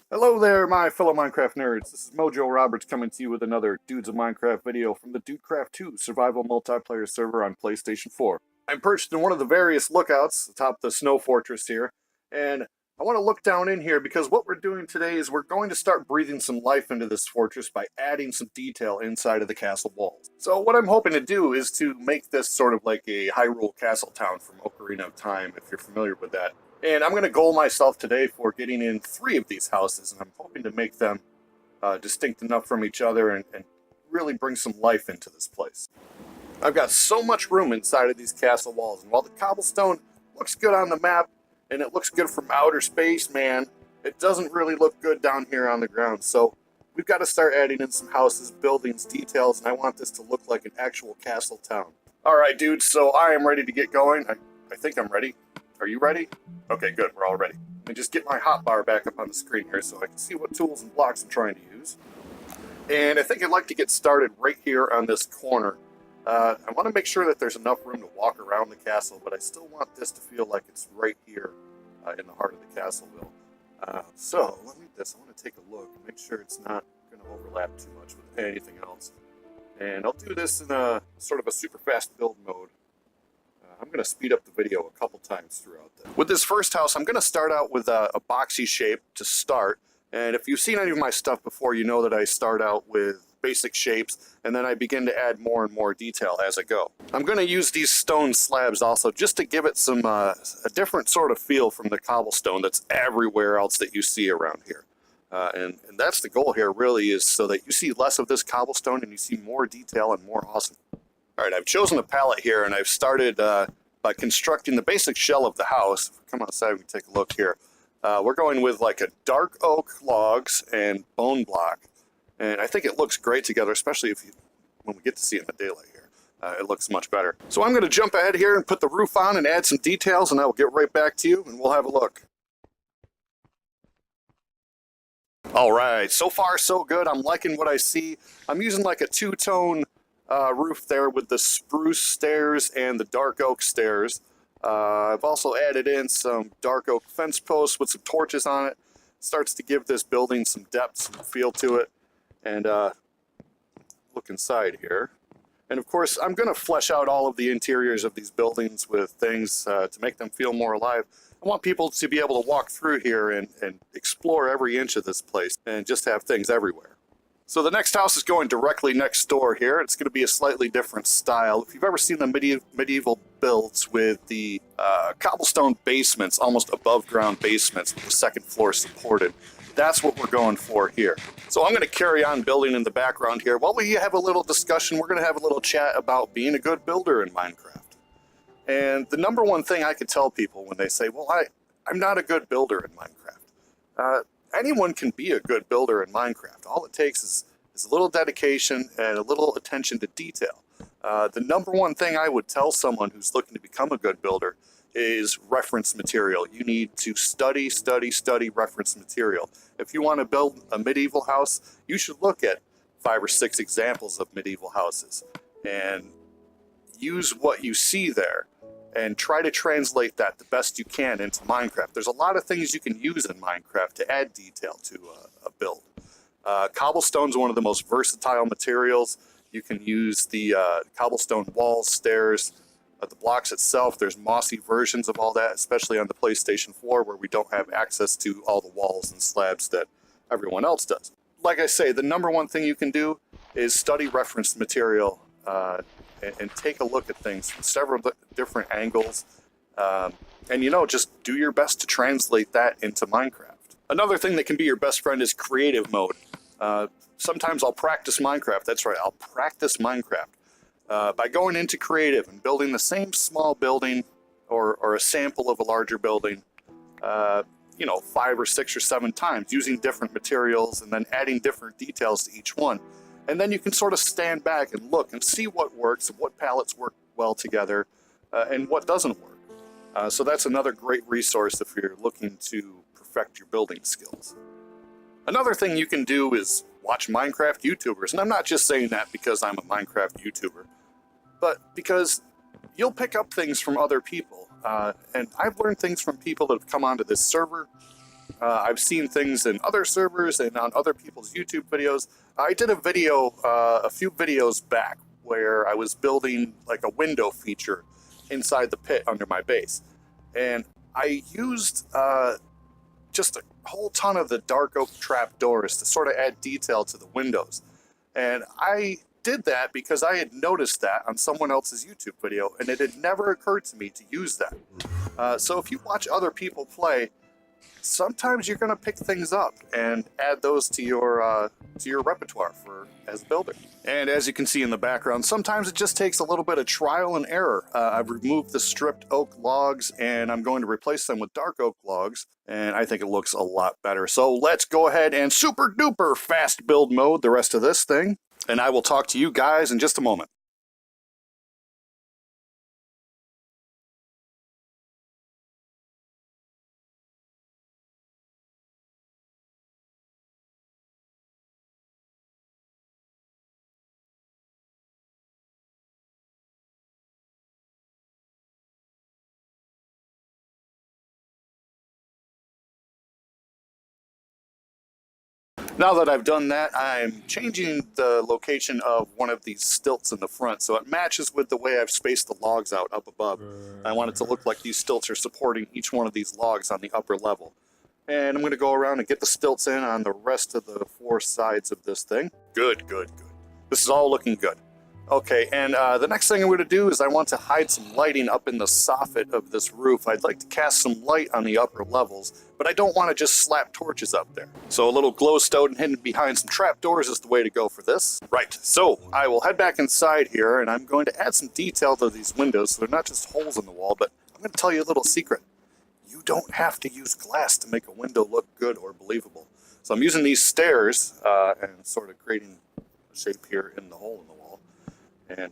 Hello there, my fellow Minecraft nerds. This is Mojo Roberts coming to you with another Dudes of Minecraft video from the Dudecraft 2 survival multiplayer server on PlayStation 4. I'm perched in one of the various lookouts atop the snow fortress here, and I want to look down in here because what we're doing today is we're going to start breathing some life into this fortress by adding some detail inside of the castle walls. So what I'm hoping to do is to make this sort of like a Hyrule castle town from Ocarina of Time, if you're familiar with that. And I'm going to goal myself today for getting in 3 of these houses, and I'm hoping to make them distinct enough from each other and really bring some life into this place. I've got so much room inside of these castle walls, and while the cobblestone looks good on the map, and it looks good from outer space, man, it doesn't really look good down here on the ground. So we've got to start adding in some houses, buildings, details, and I want this to look like an actual castle town. Alright, dudes, so I am ready to get going. I think I'm ready. Are you ready? Okay, good, we're all ready. Let me just get my hotbar back up on the screen here so I can see what tools and blocks I'm trying to use. And I think I'd like to get started right here on this corner. I want to make sure that there's enough room to walk around the castle, but I still want this to feel like it's right here in the heart of the Castleville. So, let me do this. I want to take a look and make sure it's not going to overlap too much with anything else. And I'll do this in a sort of a super fast build mode. I'm going to speed up the video a couple times throughout this. With this first house, I'm going to start out with a boxy shape to start. And if you've seen any of my stuff before, you know that I start out with basic shapes, and then I begin to add more and more detail as I go. I'm going to use these stone slabs also just to give it some a different sort of feel from the cobblestone that's everywhere else that you see around here. And that's the goal here really, is so that you see less of this cobblestone and you see more detail and more awesome. Alright, I've chosen a palette here, and I've started by constructing the basic shell of the house. If we come outside, we can take a look here. We're going with like a dark oak logs and bone block. And I think it looks great together, especially when we get to see it in the daylight here. It looks much better. So I'm going to jump ahead here and put the roof on and add some details, and I will get right back to you, and we'll have a look. Alright, so far so good. I'm liking what I see. I'm using like a two-tone roof there with the spruce stairs and the dark oak stairs. I've also added in some dark oak fence posts with some torches on it. Starts to give this building some depth, some feel to it. And look inside here. And of course, I'm going to flesh out all of the interiors of these buildings with things to make them feel more alive. I want people to be able to walk through here and explore every inch of this place and just have things everywhere. So the next house is going directly next door here. It's going to be a slightly different style. If you've ever seen the medieval builds with the cobblestone basements, almost above ground basements with the second floor supported, that's what we're going for here. So I'm going to carry on building in the background here. While we have a little discussion, we're going to have a little chat about being a good builder in Minecraft. And the number one thing I could tell people when they say, well, I'm not a good builder in Minecraft. Anyone can be a good builder in Minecraft. All it takes is a little dedication and a little attention to detail. The number one thing I would tell someone who's looking to become a good builder is reference material. You need to study reference material. If you want to build a medieval house, you should look at 5 or 6 examples of medieval houses and use what you see there and try to translate that the best you can into Minecraft. There's a lot of things you can use in Minecraft to add detail to a build. Cobblestone is one of the most versatile materials. You can use the cobblestone walls, stairs, the blocks itself. There's mossy versions of all that, especially on the PlayStation 4 where we don't have access to all the walls and slabs that everyone else does. Like I say, the number one thing you can do is study reference material and take a look at things from several different angles. And, you know, just do your best to translate that into Minecraft. Another thing that can be your best friend is creative mode. Sometimes I'll practice Minecraft. That's right, I'll practice Minecraft. By going into creative and building the same small building or a sample of a larger building, you know, 5 or 6 or 7 times, using different materials and then adding different details to each one. And then you can sort of stand back and look and see what works and what palettes work well together and what doesn't work. So that's another great resource if you're looking to perfect your building skills. Another thing you can do is watch Minecraft YouTubers. And I'm not just saying that because I'm a Minecraft YouTuber, but because you'll pick up things from other people. And I've learned things from people that have come onto this server I've seen things in other servers and on other people's YouTube videos. I did a video a few videos back where I was building like a window feature inside the pit under my base. And I used just a whole ton of the dark oak trap doors to sort of add detail to the windows. And I did that because I had noticed that on someone else's YouTube video, and it had never occurred to me to use that. So if you watch other people play, sometimes you're going to pick things up and add those to your repertoire for as a builder. And as you can see in the background, sometimes it just takes a little bit of trial and error. I've removed the stripped oak logs, and I'm going to replace them with dark oak logs, and I think it looks a lot better. So let's go ahead and super duper fast build mode the rest of this thing, and I will talk to you guys in just a moment. Now that I've done that, I'm changing the location of one of these stilts in the front so it matches with the way I've spaced the logs out up above. I want it to look like these stilts are supporting each one of these logs on the upper level. And I'm going to go around and get the stilts in on the rest of the four sides of this thing. Good, good, good. This is all looking good. Okay, and the next thing I'm going to do is I want to hide some lighting up in the soffit of this roof. I'd like to cast some light on the upper levels, but I don't want to just slap torches up there. So a little glowstone hidden behind some trapdoors is the way to go for this. Right, so I will head back inside here, and I'm going to add some detail to these windows so they're not just holes in the wall, but I'm going to tell you a little secret. You don't have to use glass to make a window look good or believable. So I'm using these stairs and sort of creating a shape here in the hole in the wall. And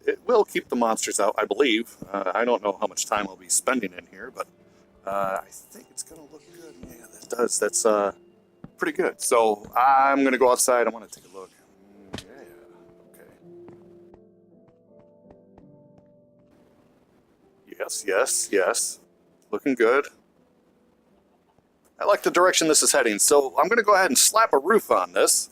it will keep the monsters out, I believe. I don't know how much time I'll be spending in here, but I think it's going to look good. Yeah, that does. That's pretty good. So I'm going to go outside. I want to take a look. Yeah, okay. Yes, yes, yes. Looking good. I like the direction this is heading, so I'm going to go ahead and slap a roof on this.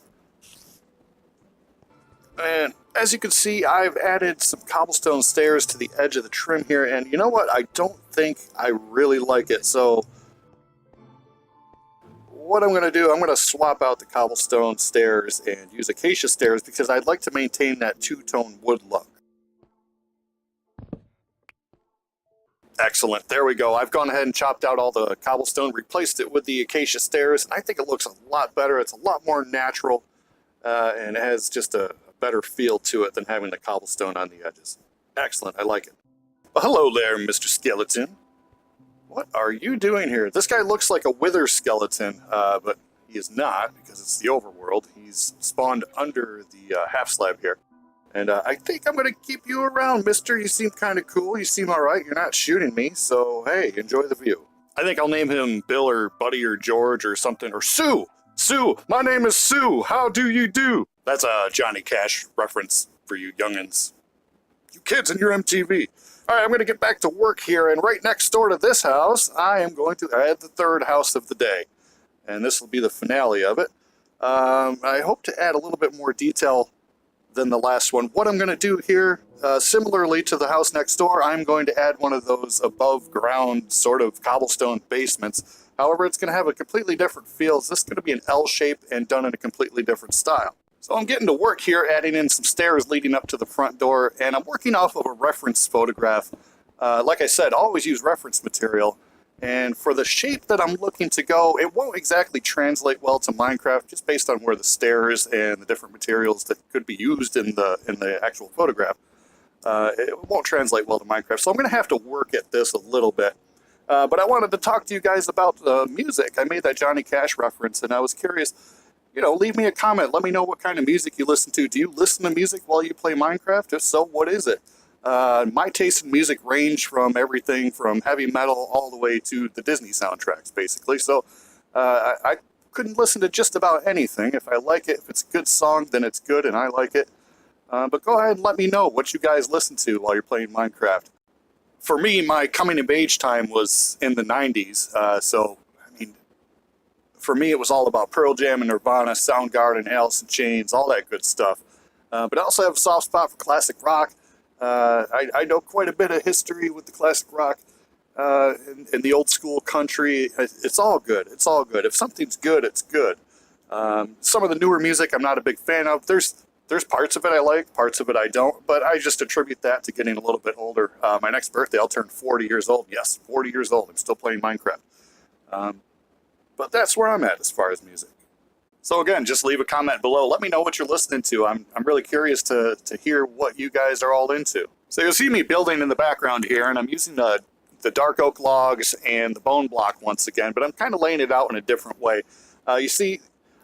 And as you can see, I've added some cobblestone stairs to the edge of the trim here, and you know what? I don't think I really like it, so what I'm going to do, I'm going to swap out the cobblestone stairs and use acacia stairs because I'd like to maintain that two-tone wood look. Excellent, there we go. I've gone ahead and chopped out all the cobblestone, replaced it with the acacia stairs, and I think it looks a lot better. It's a lot more natural, and it has just a better feel to it than having the cobblestone on the edges. Excellent, I like it. Well, hello there, Mr. Skeleton. What are you doing here? This guy looks like a wither skeleton, but he is not because it's the overworld. He's spawned under the half slab here. And I think I'm going to keep you around, mister. You seem kind of cool. You seem all right. You're not shooting me, so hey, enjoy the view. I think I'll name him Bill or Buddy or George or something. Or Sue! Sue! My name is Sue! How do you do? That's a Johnny Cash reference for you youngins. You kids and your MTV. All right, I'm going to get back to work here, and right next door to this house, I am going to add the third house of the day. And this will be the finale of it. I hope to add a little bit more detail than the last one. What I'm going to do here, similarly to the house next door, I'm going to add one of those above ground sort of cobblestone basements. However, it's going to have a completely different feel. This is going to be an L shape and done in a completely different style. So I'm getting to work here, adding in some stairs leading up to the front door, and I'm working off of a reference photograph. Like I said, always use reference material. And for the shape that I'm looking to go, it won't exactly translate well to Minecraft, just based on where the stairs and the different materials that could be used in the actual photograph. It won't translate well to Minecraft, so I'm going to have to work at this a little bit. But I wanted to talk to you guys about music. I made that Johnny Cash reference, and I was curious, you know, leave me a comment. Let me know what kind of music you listen to. Do you listen to music while you play Minecraft? If so, what is it? My taste in music range from everything from heavy metal all the way to the Disney soundtracks, basically. So I couldn't listen to just about anything. If I like it, if it's a good song, then it's good and I like it. But go ahead and let me know what you guys listen to while you're playing Minecraft. For me, my coming of age time was in the 90s. So, I mean, for me, it was all about Pearl Jam and Nirvana, Soundgarden, Alice in Chains, all that good stuff. But I also have a soft spot for classic rock. I know quite a bit of history with the classic rock and the old school country. It's all good. It's all good. If something's good, it's good. Some of the newer music I'm not a big fan of. There's parts of it I like, parts of it I don't, but I just attribute that to getting a little bit older. My next birthday, I'll turn 40 years old. Yes, 40 years old. I'm still playing Minecraft. But that's where I'm at as far as music. So again, just leave a comment below. Let me know what you're listening to. I'm really curious to hear what you guys are all into. So you'll see me building in the background here, and I'm using the dark oak logs and the bone block once again, but I'm kind of laying it out in a different way. You see,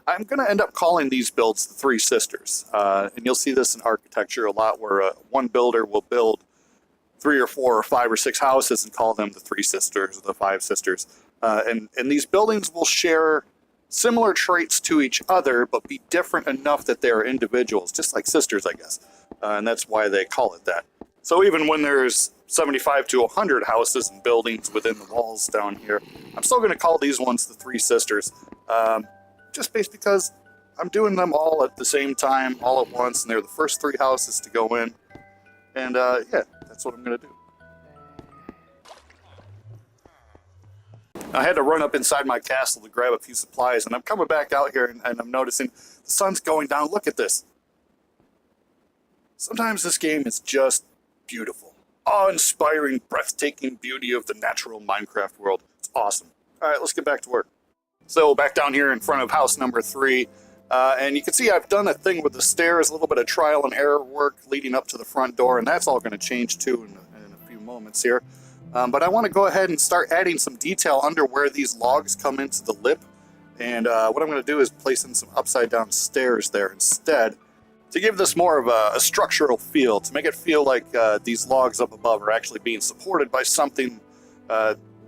I'm going to end up calling these builds the Three Sisters. And you'll see this in architecture a lot, where one builder will build 3 or 4 or 5 or 6 houses and call them the Three Sisters or the Five Sisters. And these buildings will share similar traits to each other, but be different enough that they are individuals, just like sisters, I guess. And that's why they call it that. So even when there's 75 to 100 houses and buildings within the walls down here, I'm still going to call these ones the Three Sisters. Just based because I'm doing them all at the same time, all at once, and they're the first 3 houses to go in. And yeah, that's what I'm going to do. I had to run up inside my castle to grab a few supplies, and I'm coming back out here, and I'm noticing the sun's going down. Look at this. Sometimes this game is just beautiful. Awe-inspiring, breathtaking beauty of the natural Minecraft world. It's awesome. All right, let's get back to work. So back down here in front of house number 3, and you can see I've done a thing with the stairs, a little bit of trial and error work leading up to the front door, and that's all going to change too in a few moments here. But I want to go ahead and start adding some detail under where these logs come into the lip. And what I'm going to do is place in some upside down stairs there instead to give this more of a structural feel, to make it feel like these logs up above are actually being supported by something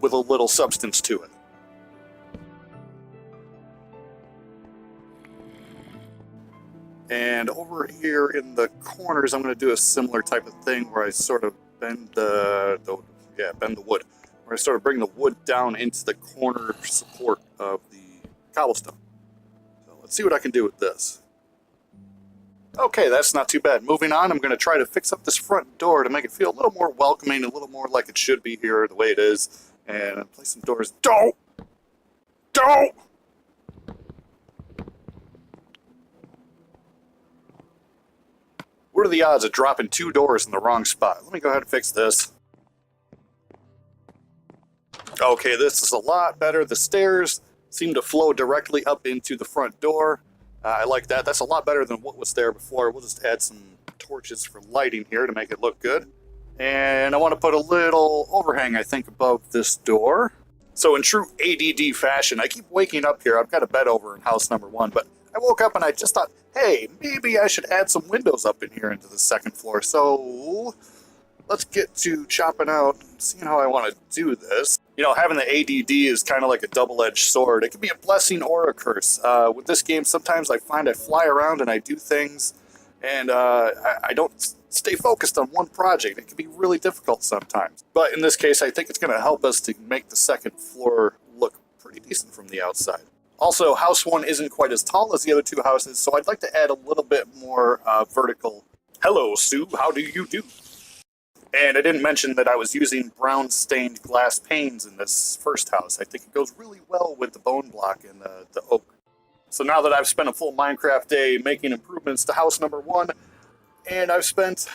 with a little substance to it. And over here in the corners, I'm going to do a similar type of thing where I sort of bend the wood, where I sort of bring the wood down into the corner support of the cobblestone. So let's see what I can do with this. Okay, that's not too bad. Moving on, I'm going to try to fix up this front door to make it feel a little more welcoming, a little more like it should be here, the way it is. And place some doors. Don't! What are the odds of dropping 2 doors in the wrong spot? Let me go ahead and fix this. Okay, this is a lot better. The stairs seem to flow directly up into the front door. I like that. That's a lot better than what was there before. We'll just add some torches for lighting here to make it look good. And I want to put a little overhang, I think, above this door. So in true ADD fashion, I keep waking up here. I've got a bed over in house number 1, but I woke up and I just thought, hey, maybe I should add some windows up in here into the second floor. So let's get to chopping out and seeing how I want to do this. You know, having the ADD is kind of like a double-edged sword. It can be a blessing or a curse. With this game, sometimes I find I fly around and I do things, and I don't stay focused on one project. It can be really difficult sometimes. But in this case, I think it's going to help us to make the second floor look pretty decent from the outside. Also, house 1 isn't quite as tall as the other 2 houses, so I'd like to add a little bit more vertical. Hello, Sue. How do you do? And I didn't mention that I was using brown stained glass panes in this first house. I think it goes really well with the bone block and the oak. So now that I've spent a full Minecraft day making improvements to house number 1, and I've spent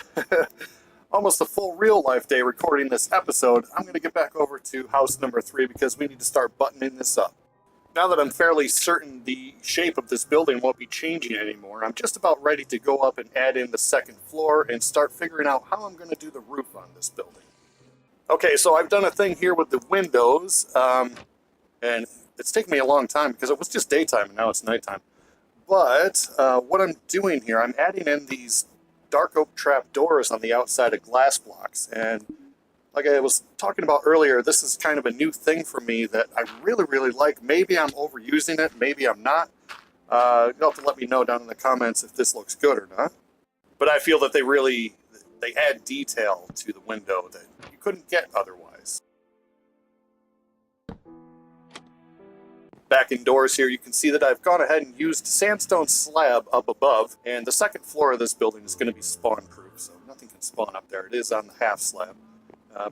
almost a full real life day recording this episode, I'm going to get back over to house number 3 because we need to start buttoning this up. Now that I'm fairly certain the shape of this building won't be changing anymore, I'm just about ready to go up and add in the second floor and start figuring out how I'm going to do the roof on this building. Okay, so I've done a thing here with the windows, and it's taken me a long time because it was just daytime and now it's nighttime. But what I'm doing here, I'm adding in these dark oak trap doors on the outside of glass blocks, and like I was talking about earlier, this is kind of a new thing for me that I really, really like. Maybe I'm overusing it, maybe I'm not. You'll have to let me know down in the comments if this looks good or not. But I feel that they add detail to the window that you couldn't get otherwise. Back indoors here, you can see that I've gone ahead and used sandstone slab up above, and the second floor of this building is going to be spawn-proof, so nothing can spawn up there. It is on the half slab.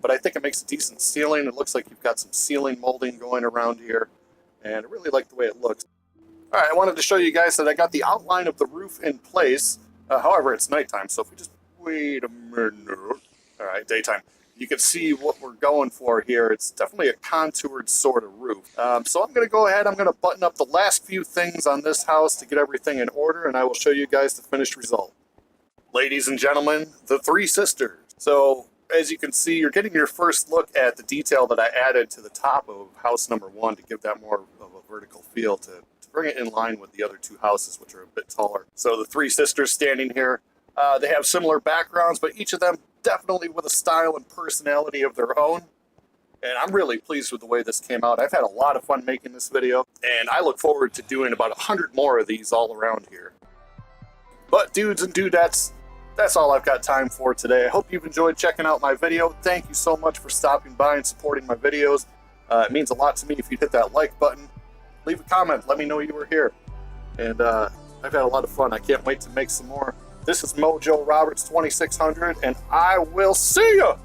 But I think it makes a decent ceiling. It looks like you've got some ceiling molding going around here, and I really like the way it looks. All right, I wanted to show you guys that I got the outline of the roof in place. However, it's nighttime, so if we just wait a minute. All right, daytime. You can see what we're going for here. It's definitely a contoured sort of roof. So I'm going to go ahead. I'm going to button up the last few things on this house to get everything in order, and I will show you guys the finished result. Ladies and gentlemen, the three sisters. So as you can see, you're getting your first look at the detail that I added to the top of house number 1 to give that more of a vertical feel to bring it in line with the other 2 houses, which are a bit taller. So the three sisters standing here, they have similar backgrounds, but each of them definitely with a style and personality of their own. And I'm really pleased with the way this came out. I've had a lot of fun making this video, and I look forward to doing about 100 more of these all around here. But dudes and dudettes, that's all I've got time for today. I hope you've enjoyed checking out my video. Thank you so much for stopping by and supporting my videos. It means a lot to me if you'd hit that like button. Leave a comment, let me know you were here. And I've had a lot of fun. I can't wait to make some more. This is Mojo Roberts 2600, and I will see ya!